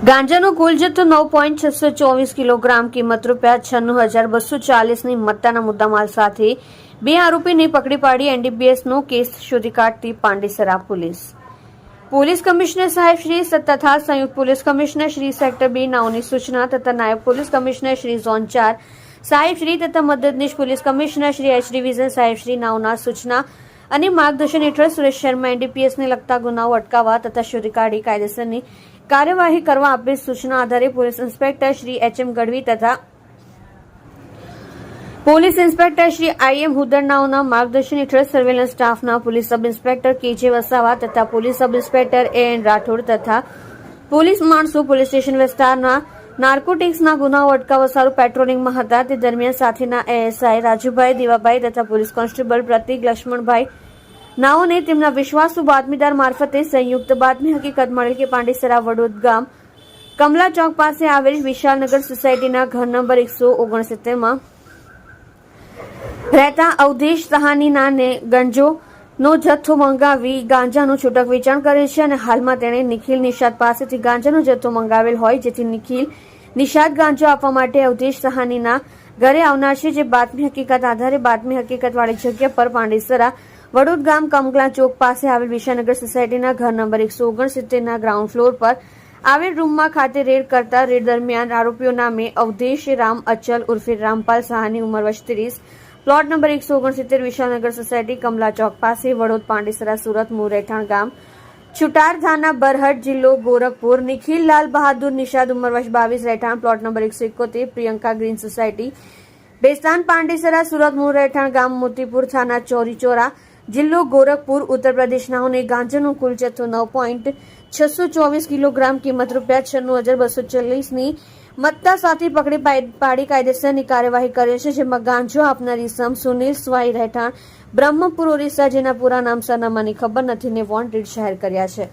ગાંજાનો કુલ જથ્થો 9.624 કિલોગ્રામ, કિંમત ₹96,240ની મત્તાના મુદ્દામાલ સાથે બે આરોપીને પકડી પાડી એનડીપીએસનો કેસ શોધી કાઢતી પાંડેસરા પોલીસ કમિશનર સાહેબ શ્રી તથા સંયુક્ત પોલીસ કમિશનર શ્રી સેક્ટર 2 નાઓની સૂચના તથા નાયબ પોલીસ કમિશનર શ્રી ઝોન 4 સાહેબ શ્રી તથા મદદનીશ police commissioner Shri H division સાહેબ શ્રી નાઓના સૂચના અને માર્ગદર્શન હેઠળ સુરેશ શર્મા એનડીપીએસને લગતા ગુનાઓ અટકાવવા તથા શોધી કાઢી કાયદેસરની કાર્યવાહી કરવા આપેલ સૂચના આધારે પોલીસ ઇન્સ્પેક્ટર શ્રી એચ.એમ. ગઢવી તથા પોલીસ ઇન્સ્પેક્ટર શ્રી આઈ.એમ. હુદરનાઓના માર્ગદર્શન હેઠળ સર્વેલન્સ સ્ટાફના પોલીસ સબ ઇન્સ્પેક્ટર કે.જે. વસાવા તથા પોલીસ સબ ઇન્સ્પેક્ટર એ.એન. રાઠોડ તથા પોલીસ માણસો પોલીસ સ્ટેશન વિસ્તારના નાર્કોટિક્સના ગુનાઓ અટકાવવા સારું પેટ્રોલિંગમાં હતા. તે દરમિયાન સાથેના એએસઆઈ રાજુભાઈ દેવાભાઈ તથા પોલીસ કોન્સ્ટેબલ પ્રતિક લક્ષ્મણભાઈ નાઓને તેમના વિશ્વાસુ બાતમીદાર મારફતે સંયુક્ત બાતમી હકીકત મળેલ કે પાંડેસરા વડોદ ગામ કમલા ચોક પાસે આવેલ વિશાલનગર સોસાયટીના ઘર નંબર 169 માં રહેતા અવધેશ સહાનીના ને ગંજોનો જથ્થો મંગાવી ગાંજાનું છૂટક વેચાણ કરે છે અને હાલમાં તેણે નિખિલ નિષાદ પાસેથી ગાંજાનો જથ્થો મંગાવેલ હોય, જેથી નિખિલ નિષાદ ગાંજો આપવા માટે અવધેશ સહાનીના ઘરે આવનાર છે. જે બાતમી હકીકત આધારે બાતમી હકીકત વાળી જગ્યા પર પાંડેસરા વડોદ ગામ કમલા ચોક પાસે આવેલ વિશાનગર સોસાયટીના ઘર નંબર 169 ગ્રાઉન્ડ ફ્લોર પર આવેલ રૂમમાં ખાતે રેડ કરતા રેડ દરમિયાન આરોપીઓ નામે અવધેશ રામ અચલ ઉર્ફે રામપાલ સહાની ઉંમર વર્ષ 30, plot number 169 Vishalnagar society Kamala ચોક પાસે વડોદ પાંડેસરા સુરત મૂળ રહેઠાણ ગામ છુટાર થાના બરહટ જિલ્લો ગોરખપુર નિખિલ લાલ બહાદુર નિષાદ ઉંમર વર્ષ 22 રહેઠાણ plot number 171 Priyanka green society Bestan Pandesara Surat મૂળ રહેઠાણ ગામ મોતીપુર થાના ચોરી ચોરા જિલ્લો ગોરખપુર ઉત્તર પ્રદેશનાઓને ગાંજાનો કુલ જથ્થો 9.624 કિલોગ્રામ, કિંમત ₹96,240ની મત્તા સાથે પકડી પાડી કાયદેસરની કાર્યવાહી કરે છે. જેમાં ગાંજો આપનાર ઇસમ સુનિલ સ્વાઈ રહેઠાણ બ્રહ્મપુર ઓરિસ્સા, જેના પૂરા નામ સરનામાની ખબર નથી ને વોન્ટેડ જાહેર કર્યા છે.